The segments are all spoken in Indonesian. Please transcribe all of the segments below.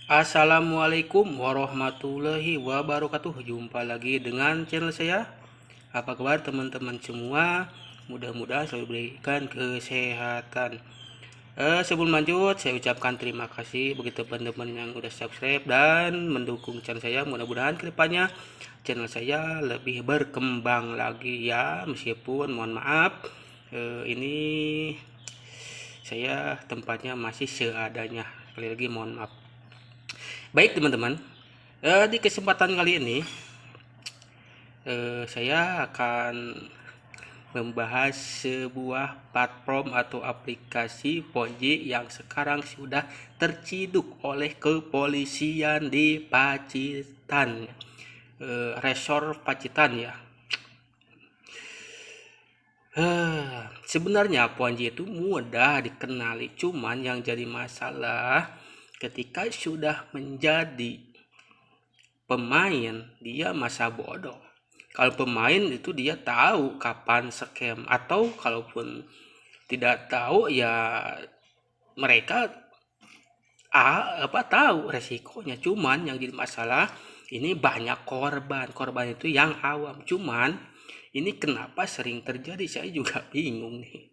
Assalamualaikum warahmatullahi wabarakatuh. Jumpa lagi dengan channel saya. Apa kabar teman-teman semua? Mudah-mudahan selalu diberikan kesehatan. Sebelum lanjut, saya ucapkan terima kasih bagi teman-teman yang udah subscribe dan mendukung channel saya. Mudah-mudahan kedepannya channel saya lebih berkembang lagi ya. Meskipun mohon maaf, ini saya tempatnya masih seadanya. Sekali lagi mohon maaf. Baik teman-teman, di kesempatan kali ini saya akan membahas sebuah platform atau aplikasi Ponzi yang sekarang sudah terciduk oleh kepolisian di Pacitan, Resor Pacitan ya. Sebenarnya Ponzi itu mudah dikenali, cuman yang jadi masalah ketika sudah menjadi pemain dia masa bodoh. Kalau pemain itu dia tahu kapan scam, atau kalaupun tidak tahu ya mereka tahu resikonya. Cuman yang jadi masalah ini banyak korban itu yang awam. Cuman ini kenapa sering terjadi, saya juga bingung nih.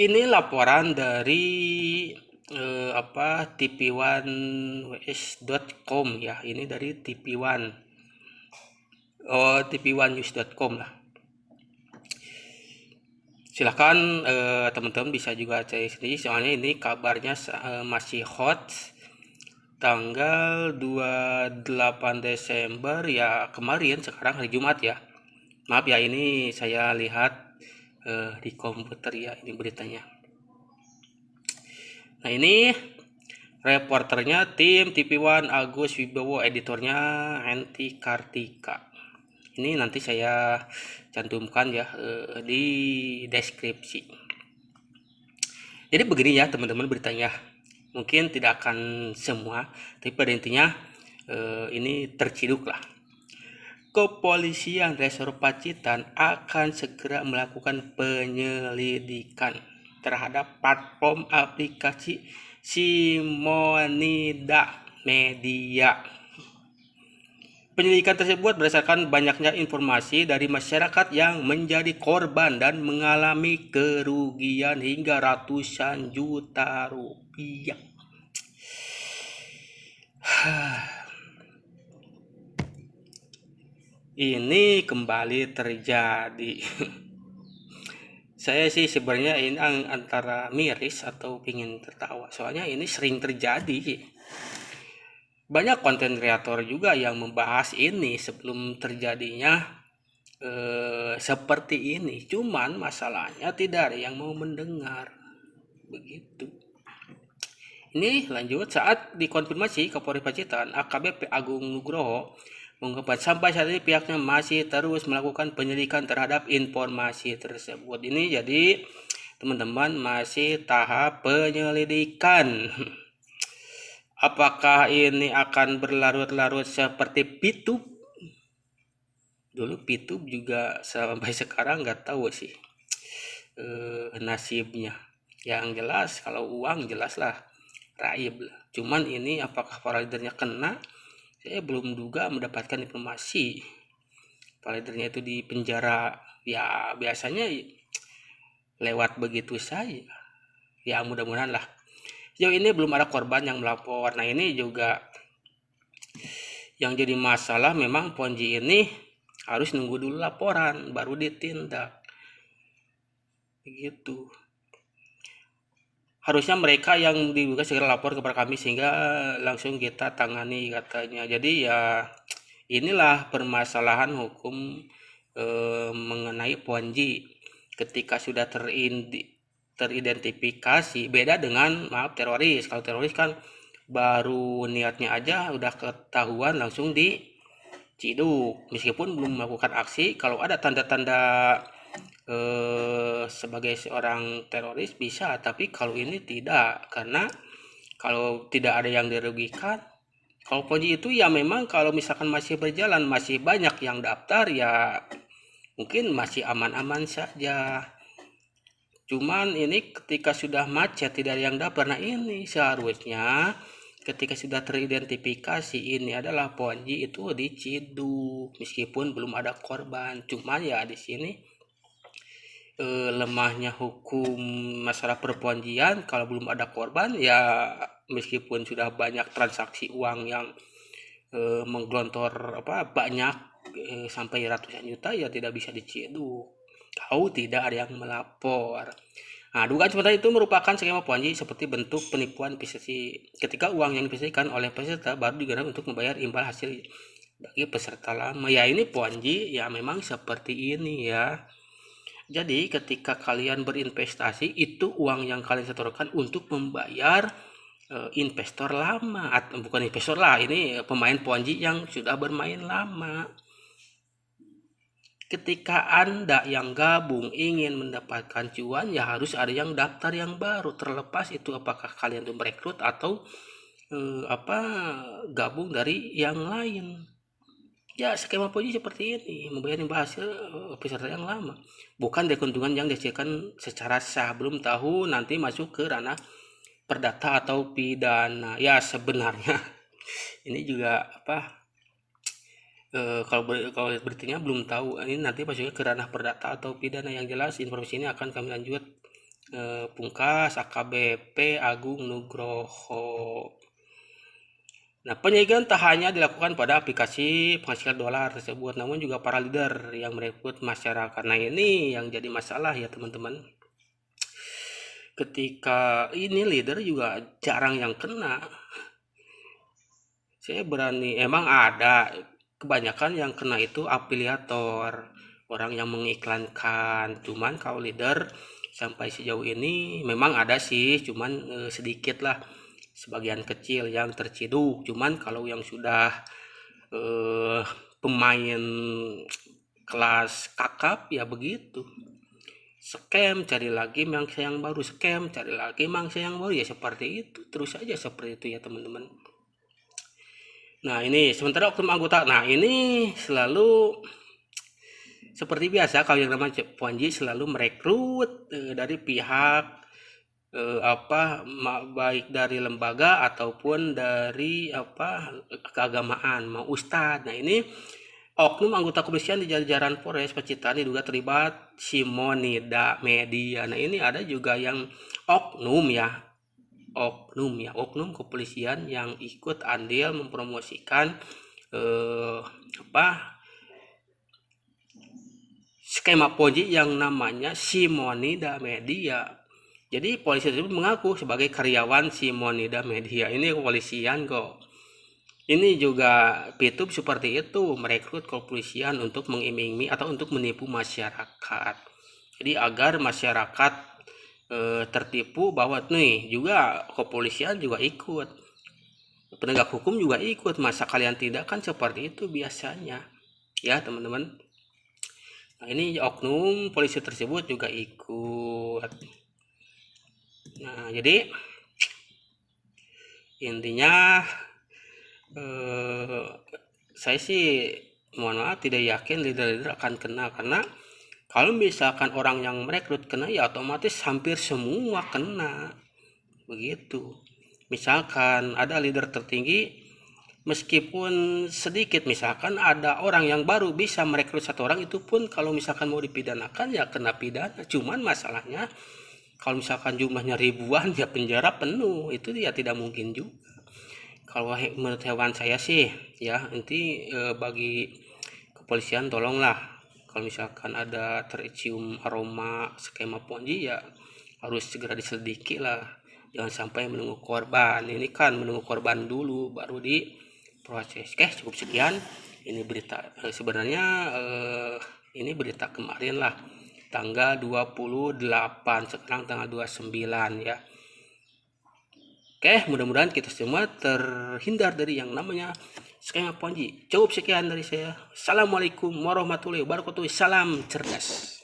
Ini laporan dari tv1ws.com ya. Ini dari tv1 tv1news.com lah. Silahkan teman-teman bisa juga cari sendiri, soalnya ini kabarnya masih hot. Tanggal 28 Desember ya, kemarin, sekarang hari Jumat ya. Maaf ya, ini saya lihat di komputer ya, ini beritanya. Nah, ini reporternya tim TV1 Agus Wibowo, editornya Henti Kartika. Ini nanti saya cantumkan ya di deskripsi. Jadi begini ya teman-teman beritanya. Mungkin tidak akan semua, tapi pada intinya ini terciduk lah. Kepolisian Resor Pacitan akan segera melakukan penyelidikan terhadap platform aplikasi Simonida Media. Penyelidikan tersebut berdasarkan banyaknya informasi dari masyarakat yang menjadi korban dan mengalami kerugian hingga ratusan juta rupiah. Ini kembali terjadi. Saya sih sebenarnya ini antara miris atau ingin tertawa. Soalnya ini sering terjadi. Banyak konten kreator juga yang membahas ini sebelum terjadinya seperti ini. Cuman masalahnya tidak ada yang mau mendengar. Begitu. Ini lanjut, saat dikonfirmasi Kapolri Pacitan AKBP Agung Nugroho mengungkapkan sampai saat ini pihaknya masih terus melakukan penyelidikan terhadap informasi tersebut. Ini jadi teman-teman masih tahap penyelidikan. Apakah ini akan berlarut-larut seperti Pitup? Dulu Pitup juga sampai sekarang nggak tahu sih nasibnya. Yang jelas kalau uang jelas lah raib lah. Cuman ini apakah para leadernya kena? Saya belum duga mendapatkan informasi. Para leadernya itu di penjara. Ya biasanya lewat begitu saja. Ya mudah-mudahan lah. Sejauh ini belum ada korban yang melapor. Nah ini juga yang jadi masalah, memang Ponzi ini harus nunggu dulu laporan baru ditindak. Begitu. Harusnya mereka yang diduga segera lapor kepada kami sehingga langsung kita tangani katanya. Jadi ya inilah permasalahan hukum mengenai Ponzi. Ketika sudah teridentifikasi, beda dengan teroris. Kalau teroris kan baru niatnya aja udah ketahuan langsung diciduk meskipun belum melakukan aksi. Kalau ada tanda-tanda sebagai seorang teroris bisa, tapi kalau ini tidak, karena kalau tidak ada yang dirugikan. Kalau Ponzi itu ya memang kalau misalkan masih berjalan, masih banyak yang daftar ya mungkin masih aman-aman saja. Cuman ini ketika sudah macet tidak ada yang daftar, nah ini seharusnya ketika sudah teridentifikasi ini adalah Ponzi itu diciduk meskipun belum ada korban. Cuma ya di sini lemahnya hukum masalah perponjian, kalau belum ada korban ya meskipun sudah banyak transaksi uang yang menggelontor banyak sampai ratusan juta ya tidak bisa diciduk kalau tidak ada yang melapor. Nah, dugaan sementara itu merupakan skema Ponzi seperti bentuk penipuan investasi ketika uang yang diinvestasikan oleh peserta baru digunakan untuk membayar imbal hasil bagi peserta lama. Ya ini Ponzi ya memang seperti ini ya. Jadi ketika kalian berinvestasi itu uang yang kalian setorkan untuk membayar investor lama, atau bukan investor lah, ini pemain Ponzi yang sudah bermain lama. Ketika Anda yang gabung ingin mendapatkan cuan ya harus ada yang daftar yang baru, terlepas itu apakah kalian itu merekrut atau gabung dari yang lain. Ya skema Ponzi seperti ini, membayar imbal hasil peserta yang lama, bukan dari keuntungan yang dihasilkan secara sah. Belum tahu nanti masuk ke ranah perdata atau pidana. Ya sebenarnya ini juga kalau beritanya belum tahu ini nanti masuknya ke ranah perdata atau pidana. Yang jelas informasi ini akan kami lanjut Pungkas AKBP Agung Nugroho. Nah, penyegelan tak hanya dilakukan pada aplikasi penghasil dolar tersebut, namun juga para leader yang merekrut masyarakat. Nah, ini yang jadi masalah ya teman-teman. Ketika ini leader juga jarang yang kena. Saya berani, emang ada kebanyakan yang kena itu afiliator, orang yang mengiklankan. Cuman kalau leader sampai sejauh ini memang ada sih, cuman sedikit lah, sebagian kecil yang terciduk. Cuman kalau yang sudah pemain kelas kakap ya begitu, scam cari lagi mangsa yang baru, scam cari lagi mangsa yang baru, ya seperti itu terus saja, seperti itu ya teman-teman. Nah ini sementara oknum anggota, nah ini selalu seperti biasa kalau yang namanya Ponzi selalu merekrut dari pihak baik dari lembaga ataupun dari keagamaan, mau ustadz. Nah ini oknum anggota kepolisian di jajaran Polres Pacitan diduga terlibat simonida media. Nah ini ada juga yang oknum kepolisian yang ikut andil mempromosikan skema Ponzi yang namanya simonida media. Jadi polisi tersebut mengaku sebagai karyawan simonida media. Ini kepolisian kok. Ini juga Pitup seperti itu, merekrut kepolisian untuk mengiming-imingi atau untuk menipu masyarakat. Jadi agar masyarakat tertipu bahwa nih juga kepolisian juga ikut, penegak hukum juga ikut, masa kalian tidak, kan seperti itu biasanya ya teman-teman. Nah ini oknum polisi tersebut juga ikut. Nah jadi intinya saya sih mohon maaf tidak yakin leader-leader akan kena, karena kalau misalkan orang yang merekrut kena ya otomatis hampir semua kena begitu. Misalkan ada leader tertinggi, meskipun sedikit, misalkan ada orang yang baru bisa merekrut satu orang, itu pun kalau misalkan mau dipidanakan ya kena pidana. Cuman masalahnya kalau misalkan jumlahnya ribuan ya penjara penuh, itu ya tidak mungkin juga. Kalau menurut hewan saya sih ya, nanti bagi kepolisian tolonglah kalau misalkan ada tercium aroma skema Ponzi ya harus segera diselidiki lah, jangan sampai menunggu korban. Ini kan menunggu korban dulu baru diproses. Oke, cukup sekian ini berita sebenarnya ini berita kemarin lah, tanggal 28, sekarang tanggal 29 ya. Oke, mudah-mudahan kita semua terhindar dari yang namanya skema Ponzi. Cukup sekian dari saya. Assalamualaikum warahmatullahi wabarakatuh. Salam cerdas.